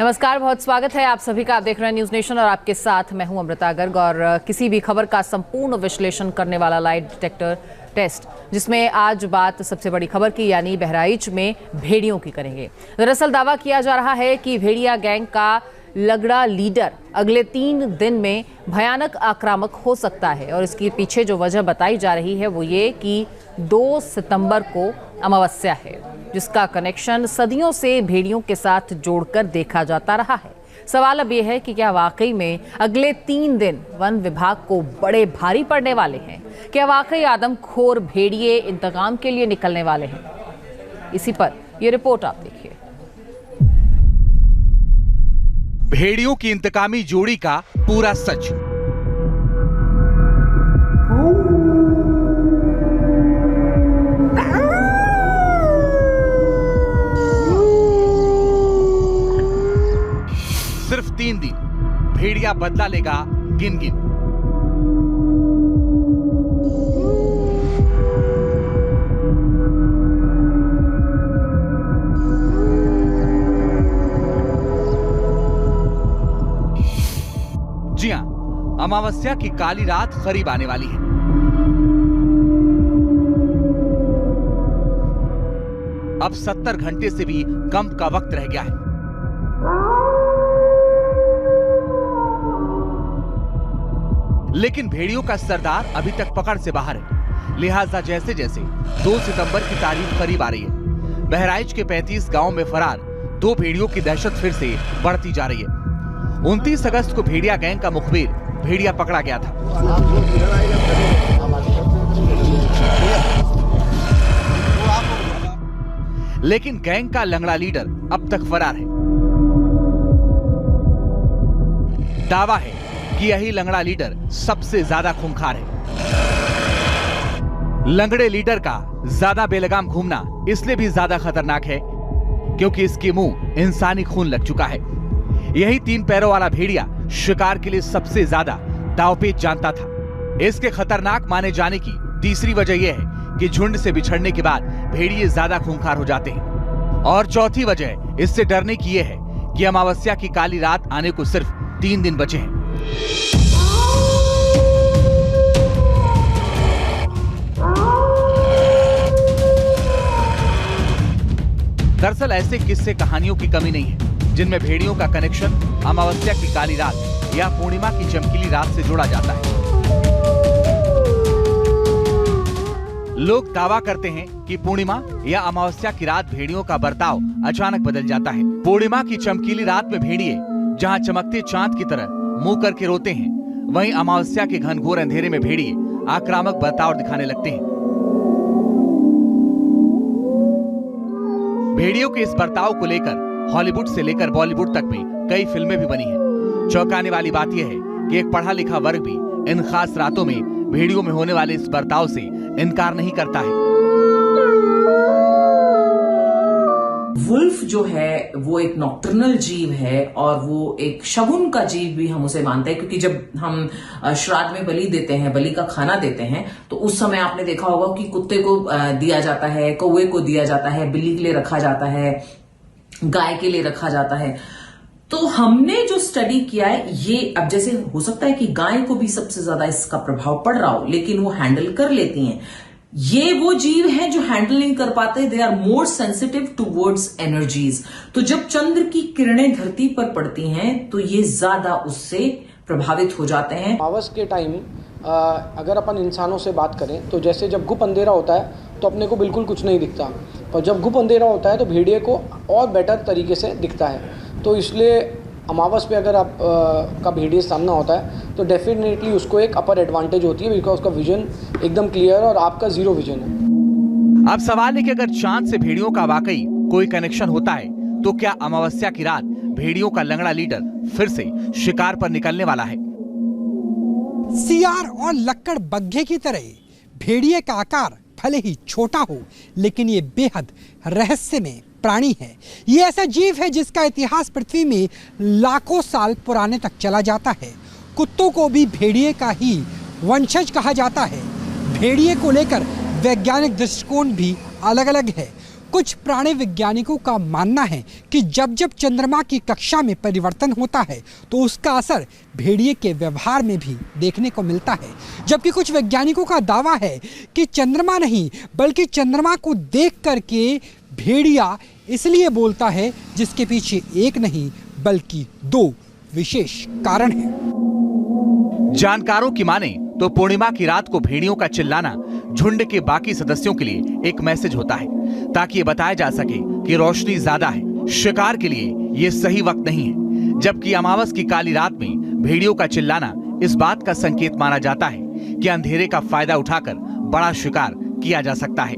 नमस्कार, बहुत स्वागत है आप सभी का। आप देख रहे हैं न्यूज नेशन और आपके साथ मैं हूं अमृता गर्ग। और किसी भी खबर का संपूर्ण विश्लेषण करने वाला लाई डिटेक्टर टेस्ट, जिसमें आज बात सबसे बड़ी खबर की यानी बहराइच में भेड़ियों की करेंगे। दरअसल दावा किया जा रहा है कि भेड़िया गैंग का लगड़ा लीडर अगले 3 दिन में भयानक आक्रामक हो सकता है। और इसके पीछे जो वजह बताई जा रही है वो ये कि 2 सितंबर को अमावस्या है, जिसका कनेक्शन सदियों से भेड़ियों के साथ जोड़कर देखा जाता रहा है। सवाल अब यह है कि क्या वाकई में अगले 3 दिन वन विभाग को बड़े भारी पड़ने वाले हैं? क्या वाकई आदमखोर भेड़िए इंतकाम के लिए निकलने वाले हैं? इसी पर यह रिपोर्ट आप देखिए। भेड़ियों की इंतकामी जोड़ी का पूरा सच। सिर्फ 3 दिन भेड़िया बदला लेगा गिन गिन। जी हां, अमावस्या की काली रात करीब आने वाली है। अब 70 घंटे से भी कम का वक्त रह गया है। लेकिन भेड़ियों का सरदार अभी तक पकड़ से बाहर है। लिहाजा जैसे जैसे 2 सितंबर की तारीख करीब आ रही है, बहराइच के 35 गांव में फरार 2 भेड़ियों की दहशत फिर से बढ़ती जा रही है। 29 अगस्त को भेड़िया गैंग का मुखबिर भेड़िया पकड़ा गया था। लेकिन गैंग का लंगड़ा लीडर अब तक फरार है। दावा है कि यही लंगड़ा लीडर सबसे ज्यादा खूंखार है। लंगड़े लीडर का ज्यादा बेलगाम घूमना इसलिए भी ज्यादा खतरनाक है क्योंकि इसके मुंह इंसानी खून लग चुका है। यही 3 पैरों वाला भेड़िया शिकार के लिए सबसे ज्यादा दांवपेच जानता था। इसके खतरनाक माने जाने की तीसरी वजह यह है कि झुंड से बिछड़ने के बाद भेड़िए ज्यादा खूंखार हो जाते हैं। और चौथी वजह इससे डरने की यह है कि अमावस्या की काली रात आने को सिर्फ 3 दिन बचे हैं। दरअसल ऐसे किस्से कहानियों की कमी नहीं है जिनमें भेड़ियों का कनेक्शन अमावस्या की काली रात या पूर्णिमा की चमकीली रात से जोड़ा जाता है। लोग दावा करते हैं कि पूर्णिमा या अमावस्या की रात भेड़ियों का बर्ताव अचानक बदल जाता है। पूर्णिमा की चमकीली रात में भेड़िए जहां चमकते चांद की तरह मुंह करके रोते हैं, वहीं अमावस्या के घनघोर अंधेरे में भेड़िए आक्रामक बर्ताव दिखाने लगते हैं। भेड़ियों के इस बर्ताव को लेकर हॉलीवुड से लेकर बॉलीवुड तक में कई फिल्में भी बनी हैं। चौंकाने वाली बात यह है कि एक पढ़ा लिखा वर्ग भी इन खास रातों में भेड़ियों में होने वाले इस बर्ताव से इनकार नहीं करता है। वुल्फ जो है वो एक नॉक्टर्नल जीव है और वो एक शगुन का जीव भी हम उसे मानते हैं, क्योंकि जब हम श्राद्ध में बलि देते हैं, बलि का खाना देते हैं, तो उस समय आपने देखा होगा कि कुत्ते को दिया जाता है, कौवे को दिया जाता है, बिल्ली के लिए रखा जाता है, गाय के लिए रखा जाता है। तो हमने जो स्टडी किया है ये, अब जैसे हो सकता है कि गाय को भी सबसे ज्यादा इसका प्रभाव पड़ रहा हो, लेकिन वो हैंडल कर लेती हैं। ये वो जीव हैं जो हैंडल नहीं कर पाते, they are more sensitive towards energies. तो जब चंद्र की किरणें धरती पर पड़ती हैं तो ये ज्यादा उससे प्रभावित हो जाते हैं। अमावस के टाइम अगर अपन इंसानों से बात करें तो जैसे जब गुप अंधेरा होता है तो अपने को बिल्कुल कुछ नहीं दिखता, पर जब गुप अंधेरा होता है तो भेड़िए को और बेटर तरीके से दिखता है। तो इसलिए अमावस पे अगर आप का भेड़िए सामना होता है तो डेफिनेटली उसको एक अपर एडवांटेज होती है, बिकॉज उसका विजन एकदम क्लियर और आपका जीरो विजन है। अब सवाल है कि अगर चांद से भेड़ियों का वाकई कोई कनेक्शन होता है तो क्या अमावस्या की रात भेड़ियों का लंगड़ा लीडर फिर से शिकार पर निकलने वाला है? सियार और लक्कड़ बग्घे की तरह भेड़िए का आकार भले ही छोटा हो, लेकिन ये बेहद रहस्यमय प्राणी है। ये ऐसा जीव है जिसका इतिहास पृथ्वी में लाखों साल पुराने तक चला जाता है। कुत्तों को भी भेड़िए का ही वंशज कहा जाता है। भेड़िए को लेकर वैज्ञानिक दृष्टिकोण भी अलग अलग है। कुछ प्राणी वैज्ञानिकों का मानना है कि जब जब चंद्रमा की कक्षा में परिवर्तन होता है तो उसका असर भेड़िए के व्यवहार में भी देखने को मिलता है। जबकि कुछ वैज्ञानिकों का दावा है कि चंद्रमा नहीं बल्कि चंद्रमा को देख करके भेड़िया इसलिए बोलता है, जिसके पीछे एक नहीं बल्कि दो विशेष कारण हैं। जानकारों की माने तो पूर्णिमा की रात को भेड़ियों का चिल्लाना झुंड के बाकी सदस्यों के लिए एक मैसेज होता है, ताकि ये बताया जा सके कि रोशनी ज्यादा है, शिकार के लिए ये सही वक्त नहीं है। जबकि अमावस की काली रात में भेड़ियों का चिल्लाना इस बात का संकेत माना जाता है कि अंधेरे का फायदा उठाकर बड़ा शिकार किया जा सकता है।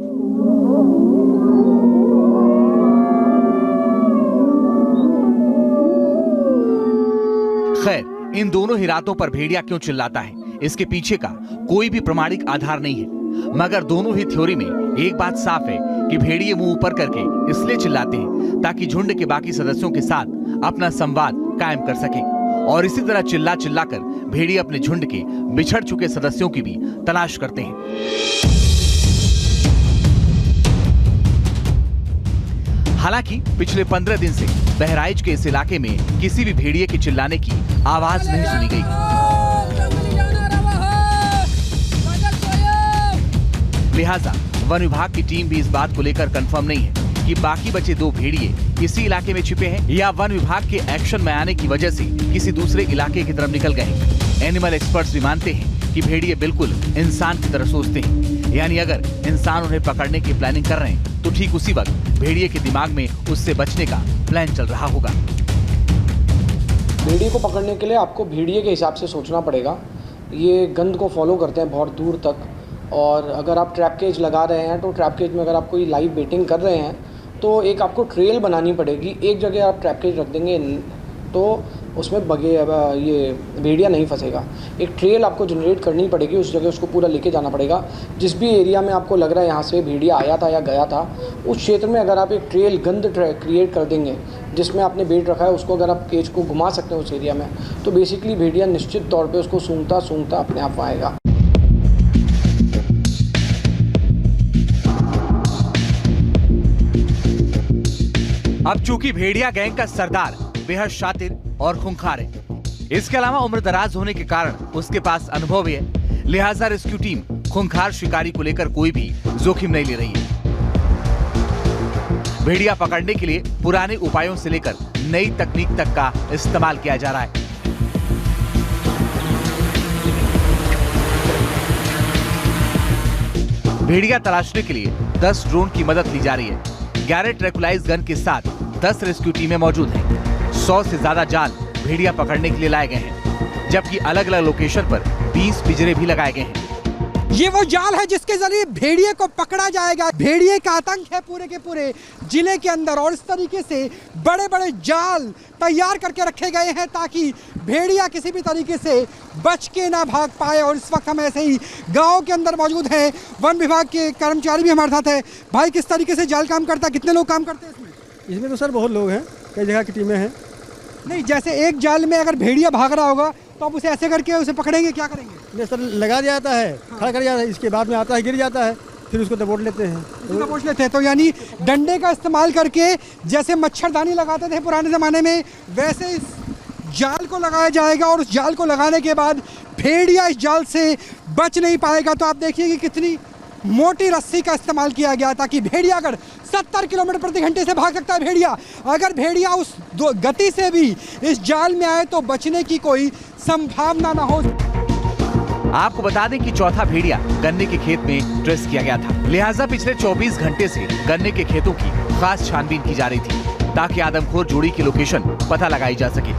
खैर, इन दोनों ही रातों पर भेड़िया क्यों चिल्लाता है, इसके पीछे का कोई भी प्रमाणिक आधार नहीं है। मगर दोनों ही थ्योरी में एक बात साफ है कि भेड़िए मुंह ऊपर करके इसलिए चिल्लाते हैं ताकि झुंड के बाकी सदस्यों के साथ अपना संवाद कायम कर सके, और इसी तरह चिल्ला चिल्ला कर भेड़िए अपने झुंड के बिछड़ चुके सदस्यों की भी तलाश करते हैं। हालांकि पिछले 15 दिन से बहराइच के इस इलाके में किसी भी भेड़िए के चिल्लाने की आवाज नहीं सुनी गई। लिहाजा वन विभाग की टीम भी इस बात को लेकर कंफर्म नहीं है कि बाकी बचे दो भेड़िए इसी इलाके में छिपे हैं या वन विभाग के एक्शन में आने की वजह से किसी दूसरे इलाके की तरफ निकल गए हैं। एनिमल एक्सपर्ट्स भी मानते हैं कि भेड़िए बिल्कुल इंसान की तरह सोचते हैं, यानी अगर इंसान उन्हें पकड़ने की प्लानिंग कर रहे हैं तो ठीक उसी वक्त भेड़िए के दिमाग में उससे बचने का प्लान चल रहा होगा। भेड़िए को पकड़ने के लिए आपको भेड़िए के हिसाब से सोचना पड़ेगा। ये गंध को फॉलो करते हैं बहुत दूर तक, और अगर आप ट्रैप केज लगा रहे हैं तो ट्रैप केज में अगर आप कोई लाइव बेटिंग कर रहे हैं तो एक आपको ट्रेल बनानी पड़ेगी। एक जगह आप ट्रैप केज रख देंगे तो उसमें ये भेड़िया नहीं फंसेगा। एक ट्रेल आपको जनरेट करनी पड़ेगी, उस जगह उसको पूरा लेके जाना पड़ेगा। जिस भी एरिया में आपको लग रहा है यहाँ से भेड़िया आया था या गया था, उस क्षेत्र में अगर आप एक ट्रेल गंध क्रिएट कर देंगे जिसमें आपने बेट रखा है, उसको अगर आप केज को घुमा सकते हैं उस एरिया में, तो बेसिकली भेड़िया निश्चित तौर पर उसको सूंघता सूंघता अपने आप आएगा। अब चूंकि भेड़िया गैंग का सरदार बेहद शातिर और खूंखार है, इसके अलावा उम्र दराज होने के कारण उसके पास अनुभव भी है, लिहाजा रेस्क्यू टीम खूंखार शिकारी को लेकर कोई भी जोखिम नहीं ले रही है। भेड़िया पकड़ने के लिए पुराने उपायों से लेकर नई तकनीक तक का इस्तेमाल किया जा रहा है। भेड़िया तलाशने के लिए 10 ड्रोन की मदद ली जा रही है। 11 ट्रैकुलाइज गन के साथ 10 रेस्क्यू टीमें मौजूद हैं। 100 से ज्यादा जाल भेड़िया पकड़ने के लिए लाए गए हैं, जबकि अलग अलग लोकेशन पर 20 पिंजरे भी लगाए गए हैं। ये वो जाल है जिसके जरिए भेड़िए को पकड़ा जाएगा। भेड़िए का आतंक है पूरे के पूरे जिले के अंदर, और इस तरीके से बड़े बड़े जाल तैयार करके रखे गए हैं ताकि भेड़िया किसी भी तरीके से बच के ना भाग पाए। और इस वक्त हम ऐसे ही गांव के अंदर मौजूद हैं, वन विभाग के कर्मचारी भी हमारे साथ है। भाई, किस तरीके से जाल काम करता है, कितने लोग काम करते हैं इसमें? इसमें तो सर बहुत लोग हैं, कई जगह की टीमें हैं। नहीं, जैसे एक जाल में अगर भेड़िया भाग रहा होगा तो आप उसे ऐसे करके उसे पकड़ेंगे, क्या करेंगे? नहीं सर, लगा दिया जाता है, खड़ा कर जाता है, इसके बाद में आता है, गिर जाता है, फिर उसको दबोच लेते हैं। दबोच लेते हैं, तो यानी डंडे का इस्तेमाल करके जैसे मच्छरदानी लगाते थे पुराने ज़माने में, वैसे इस जाल को लगाया जाएगा। और उस जाल को लगाने के बाद भेड़िया इस जाल से बच नहीं पाएगा। तो आप देखिए कि कितनी मोटी रस्सी का इस्तेमाल किया गया ताकि भेड़िया अगर 70 किलोमीटर प्रति घंटे से भाग सकता है भेड़िया, अगर भेड़िया उस गति से भी इस जाल में आए तो बचने की कोई संभावना ना हो। आपको बता दें कि चौथा भेड़िया गन्ने के खेत में ट्रेस किया गया था, लिहाजा पिछले 24 घंटे से गन्ने के खेतों की खास छानबीन की जा रही थी ताकि आदमखोर जोड़ी की लोकेशन पता लगाई जा सके।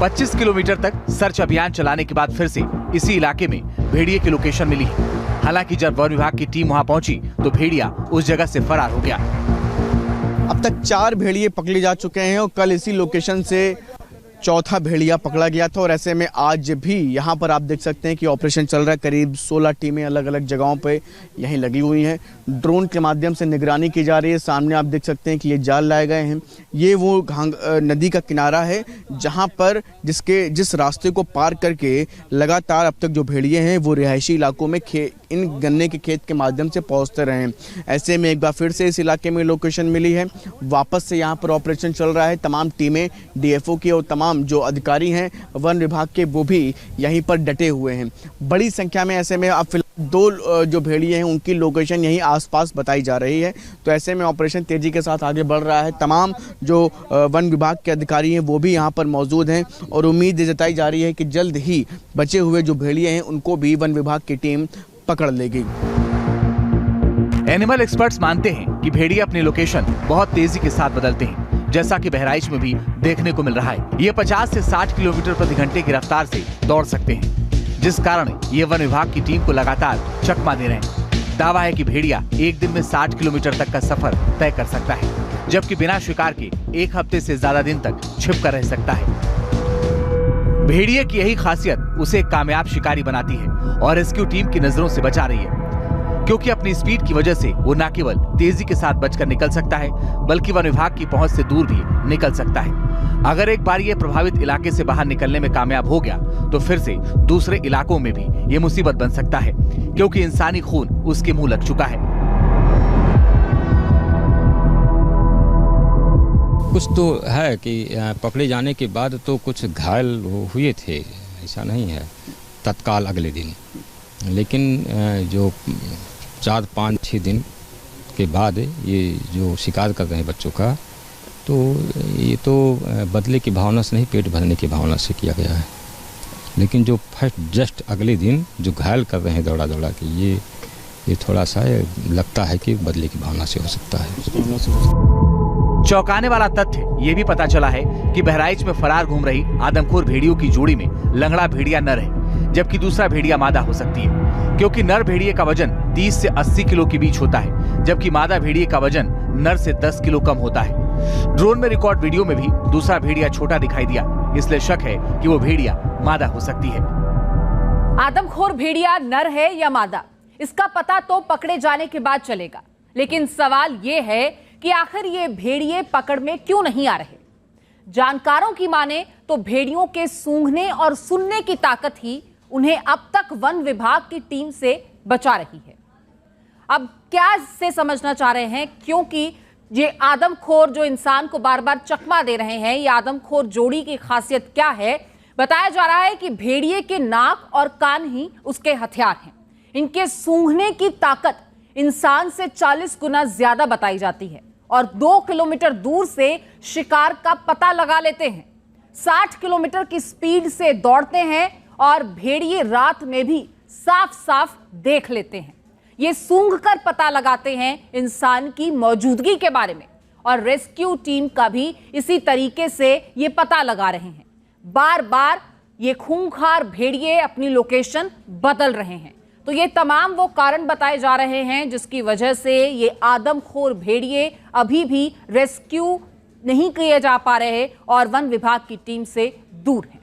25 किलोमीटर तक सर्च अभियान चलाने के बाद फिर से इसी इलाके में भेड़िए की लोकेशन मिली है। हालांकि जब वन विभाग की टीम वहां पहुंची तो भेड़िया उस जगह से फरार हो गया। अब तक 4 भेड़िए पकड़े जा चुके हैं और कल इसी लोकेशन से चौथा भेड़िया पकड़ा गया था। और ऐसे में आज भी यहाँ पर आप देख सकते हैं कि ऑपरेशन चल रहा है। करीब 16 टीमें अलग अलग जगहों पे यहीं लगी हुई हैं। ड्रोन के माध्यम से निगरानी की जा रही है। सामने आप देख सकते हैं कि ये जाल लाए गए हैं। ये वो नदी का किनारा है जहाँ पर जिस रास्ते को पार करके लगातार अब तक जो भेड़िए हैं वो रिहायशी इलाकों में इन गन्ने के खेत के माध्यम से पहुंचते रहे। ऐसे में एक बार फिर से इस इलाके में लोकेशन मिली है, वापस से यहाँ पर ऑपरेशन चल रहा है। तमाम टीमें डीएफओ की और तमाम जो अधिकारी हैं वन विभाग के वो भी यहीं पर डटे हुए हैं बड़ी संख्या में। ऐसे में अब फिलहाल 2 जो भेड़िए हैं उनकी लोकेशन यहीं आसपास बताई जा रही है। तो ऐसे में ऑपरेशन तेजी के साथ आगे बढ़ रहा है। तमाम जो वन विभाग के अधिकारी हैं वो भी यहाँ पर मौजूद हैं और उम्मीद जताई जा रही है कि जल्द ही बचे हुए जो भेड़िए हैं उनको भी वन विभाग की टीम पकड़ लेगी। एनिमल एक्सपर्ट्स मानते हैं कि भेड़िए अपनी लोकेशन बहुत तेजी के साथ बदलते हैं, जैसा कि बहराइच में भी देखने को मिल रहा है। ये 50 से 60 किलोमीटर प्रति घंटे की रफ्तार से दौड़ सकते हैं, जिस कारण ये वन विभाग की टीम को लगातार चकमा दे रहे हैं। दावा है कि भेड़िया एक दिन में 60 किलोमीटर तक का सफर तय कर सकता है, जबकि बिना शिकार के 1 हफ्ते से ज्यादा दिन तक छिप कर रह सकता है। भेड़िए की यही खासियत उसे एक कामयाब शिकारी बनाती है और रेस्क्यू टीम की नजरों से बचा रही है, क्योंकि अपनी स्पीड की वजह से वो न केवल तेजी के साथ बचकर निकल सकता है, बल्कि वन विभाग की पहुंच से दूर भी निकल सकता है। अगर एक बार ये प्रभावित इलाके से बाहर निकलने में कामयाब हो गया तो फिर से दूसरे इलाकों में भी ये मुसीबत बन सकता है, क्योंकि इंसानी खून उसके मुंह लग चुका है। कुछ तो है कि पकड़े जाने के बाद तो कुछ घायल हुए थे, ऐसा नहीं है तत्काल अगले दिन, लेकिन जो 4, 5, 6 दिन के बाद ये जो शिकार कर रहे हैं बच्चों का, तो ये तो बदले की भावना से नहीं, पेट भरने की भावना से किया गया है। लेकिन जो फर्स्ट जस्ट अगले दिन जो घायल कर रहे हैं दौड़ा दौड़ा के, ये थोड़ा सा लगता है कि बदले की भावना से हो सकता है। चौंकाने वाला तथ्य ये भी पता चला है कि बहराइच में फरार घूम रही आदमखोर भेड़ियों की जोड़ी में लंगड़ा भेड़िया नर है, जबकि दूसरा भेड़िया मादा हो सकती है, क्योंकि नर भेड़िए का वजन 30 से 80 किलो के बीच होता है, जबकि मादा भेड़िए का वजन नर से 10 किलो कम होता है। ड्रोन में रिकॉर्ड वीडियो में भी दूसरा भेड़िया छोटा दिखाई दिया, इसलिए शक है कि वो भेड़िया मादा हो सकती है। आदमखोर भेड़िया नर है या मादा, इसका पता तो पकड़े जाने के बाद चलेगा, लेकिन सवाल ये है कि आखिर ये भेड़िए पकड़ में क्यों नहीं आ रहे। जानकारों की माने तो भेड़ियों के सूंघने और सुनने की ताकत ही उन्हें अब तक वन विभाग की टीम से बचा रही है। अब क्या इससे समझना चाह रहे हैं, क्योंकि ये आदमखोर जो इंसान को बार बार चकमा दे रहे हैं, ये आदमखोर जोड़ी की खासियत क्या है। बताया जा रहा है कि भेड़िए के नाक और कान ही उसके हथियार हैं। इनके सूंघने की ताकत इंसान से 40 गुना ज्यादा बताई जाती है और 2 किलोमीटर दूर से शिकार का पता लगा लेते हैं। 60 किलोमीटर की स्पीड से दौड़ते हैं और भेड़िए रात में भी साफ साफ देख लेते हैं। ये सूंघकर पता लगाते हैं इंसान की मौजूदगी के बारे में, और रेस्क्यू टीम का भी इसी तरीके से ये पता लगा रहे हैं। बार बार ये खूंखार भेड़िए अपनी लोकेशन बदल रहे हैं। तो ये तमाम वो कारण बताए जा रहे हैं जिसकी वजह से ये आदमखोर भेड़िए अभी भी रेस्क्यू नहीं किए जा पा रहे और वन विभाग की टीम से दूर हैं।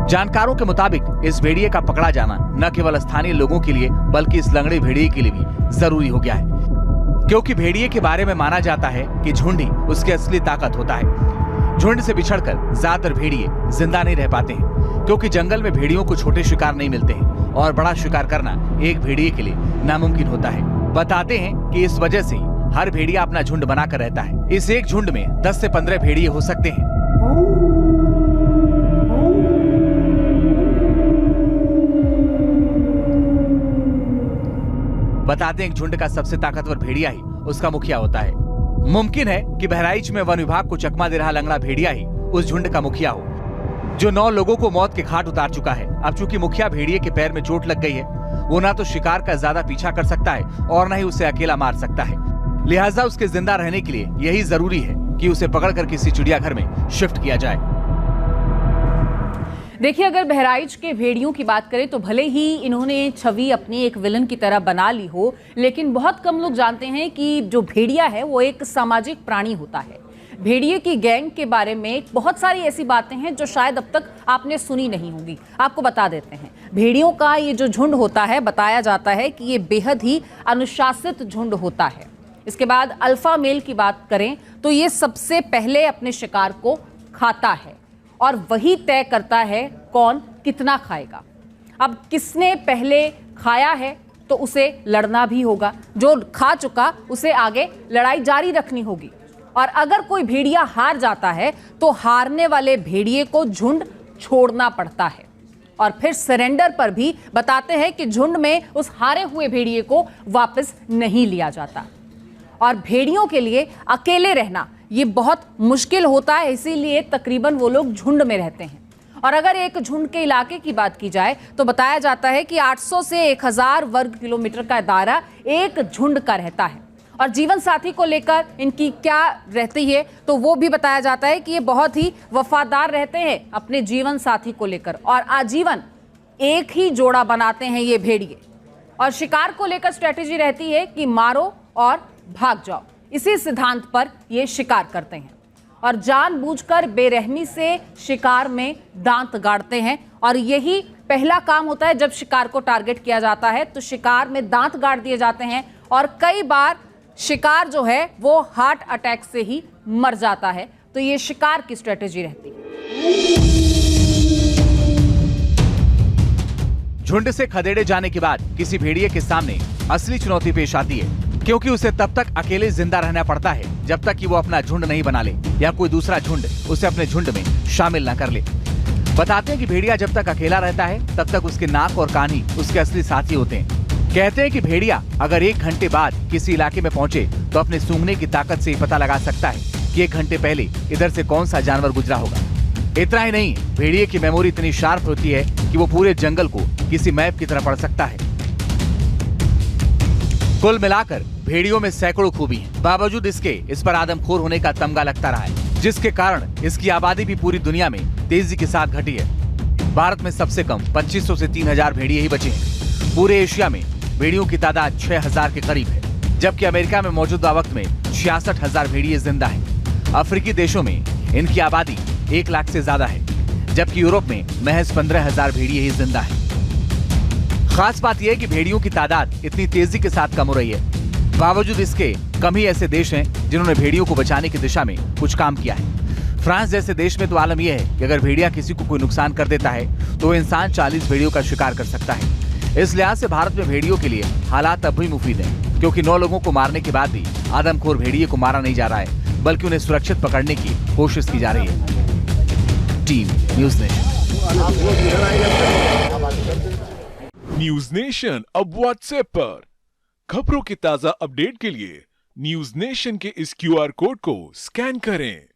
जानकारों के मुताबिक इस भेड़िए का पकड़ा जाना न केवल स्थानीय लोगों के लिए बल्कि इस लंगड़े भेड़िए के लिए भी जरूरी हो गया है, क्योंकि भेड़िए के बारे में माना जाता है कि झुंड ही उसकी असली ताकत होता है। झुंड से बिछड़कर ज्यादातर भेड़िए जिंदा नहीं रह पाते हैं, क्योंकि जंगल में भेड़ियों को छोटे शिकार नहीं मिलते हैं और बड़ा शिकार करना एक भेड़िए के लिए नामुमकिन होता है। बताते हैं कि इस वजह से हर भेड़िया अपना झुंड बनाकर रहता है। इस एक झुंड में 10 से 15 भेड़िए हो सकते हैं। बताते हैं कि झुंड का सबसे ताकतवर भेड़िया ही उसका मुखिया होता है। मुमकिन है कि बहराइच में वन विभाग को चकमा दे रहा लंगड़ा भेड़िया ही उस झुंड का मुखिया हो, जो 9 लोगों को मौत के घाट उतार चुका है। अब चूंकि मुखिया भेड़िए के पैर में चोट लग गई है, वो ना तो शिकार का ज्यादा पीछा कर सकता है और न ही उसे अकेला मार सकता है। लिहाजा उसके जिंदा रहने के लिए यही जरूरी है कि उसे पकड़कर किसी चिड़ियाघर में शिफ्ट किया जाए। देखिए, अगर बहराइच के भेड़ियों की बात करें तो भले ही इन्होंने छवि अपनी एक विलन की तरह बना ली हो, लेकिन बहुत कम लोग जानते हैं कि जो भेड़िया है वो एक सामाजिक प्राणी होता है। भेड़िए की गैंग के बारे में बहुत सारी ऐसी बातें हैं जो शायद अब तक आपने सुनी नहीं होगी। आपको बता देते हैं, भेड़ियों का ये जो झुंड होता है, बताया जाता है कि ये बेहद ही अनुशासित झुंड होता है। इसके बाद अल्फा मेल की बात करें तो ये सबसे पहले अपने शिकार को खाता है और वही तय करता है कौन कितना खाएगा। अब किसने पहले खाया है तो उसे लड़ना भी होगा, जो खा चुका उसे आगे लड़ाई जारी रखनी होगी। और अगर कोई भेड़िया हार जाता है तो हारने वाले भेड़िए को झुंड छोड़ना पड़ता है। और फिर सरेंडर पर भी बताते हैं कि झुंड में उस हारे हुए भेड़िए को वापस नहीं लिया जाता। और भेड़ियों के लिए अकेले रहना ये बहुत मुश्किल होता है, इसीलिए तकरीबन वो लोग झुंड में रहते हैं। और अगर एक झुंड के इलाके की बात की जाए तो बताया जाता है कि 800 से 1000 वर्ग किलोमीटर का दायरा एक झुंड का रहता है। और जीवन साथी को लेकर इनकी क्या रहती है तो वो भी बताया जाता है कि ये बहुत ही वफादार रहते हैं अपने जीवन साथी को लेकर, और आजीवन एक ही जोड़ा बनाते हैं ये भेड़िए। और शिकार को लेकर स्ट्रेटेजी रहती है कि मारो और भाग जाओ, इसी सिद्धांत पर ये शिकार करते हैं। और जानबूझकर बेरहमी से शिकार में दांत गाड़ते हैं। और यही पहला काम होता है जब शिकार को टारगेट किया जाता है तो शिकार में दांत गाड़ दिए जाते हैं। और कई बार शिकार जो है वो हार्ट अटैक से ही मर जाता है। तो ये शिकार की स्ट्रेटेजी रहती है। झुंड से खदेड़े जाने के बाद किसी भेड़िए के सामने असली चुनौती पेश आती है, क्योंकि उसे तब तक अकेले जिंदा रहना पड़ता है जब तक कि वो अपना झुंड नहीं बना ले या कोई दूसरा झुंड उसे अपने झुंड में शामिल न कर ले। बताते हैं कि भेड़िया जब तक अकेला रहता है तब तक उसके नाक और कान ही उसके असली साथी होते हैं। कहते हैं कि भेड़िया अगर 1 घंटे बाद किसी इलाके में पहुंचे तो अपने सूंघने की ताकत से ही पता लगा सकता है कि 1 घंटे पहले इधर से कौन सा जानवर गुजरा होगा। इतना ही नहीं, भेड़िए की मेमोरी इतनी शार्प होती है कि वो पूरे जंगल को किसी मैप की तरह पढ़ सकता है। कुल मिलाकर भेड़ियों में सैकड़ों खूबी हैं। बावजूद इसके इस पर आदमखोर होने का तमगा लगता रहा है, जिसके कारण इसकी आबादी भी पूरी दुनिया में तेजी के साथ घटी है। भारत में सबसे कम 2500 से 3000 भेड़िए ही बचे हैं। पूरे एशिया में भेड़ियों की तादाद 6000 के करीब है, जबकि अमेरिका में मौजूदा वक्त में 66,000 भेड़िए जिंदा हैं। अफ्रीकी देशों में इनकी आबादी 1 लाख से ज्यादा है, जबकि यूरोप में महज 15,000 भेड़िए ही जिंदा है। खास बात यह है कि भेड़ियों की तादाद इतनी तेजी के साथ कम हो रही है। बावजूद इसके कम ही ऐसे देश हैं जिन्होंने भेड़ियों को बचाने की दिशा में कुछ काम किया है। फ्रांस जैसे देश में तो आलम यह है कि अगर भेड़िया किसी को कोई नुकसान कर देता है तो इंसान 40 भेड़ियों का शिकार कर सकता है। इस लिहाज से भारत में भेड़ियों के लिए हालात अब भी मुफीद हैं, क्योंकि 9 लोगों को मारने के बाद भी आदमखोर भेड़िए को मारा नहीं जा रहा है, बल्कि उन्हें सुरक्षित पकड़ने की कोशिश की जा रही है। Team news nation. News nation अब व्हाट्सएप पर खबरों की ताजा अपडेट के लिए न्यूज़ नेशन के इस QR कोड को स्कैन करें।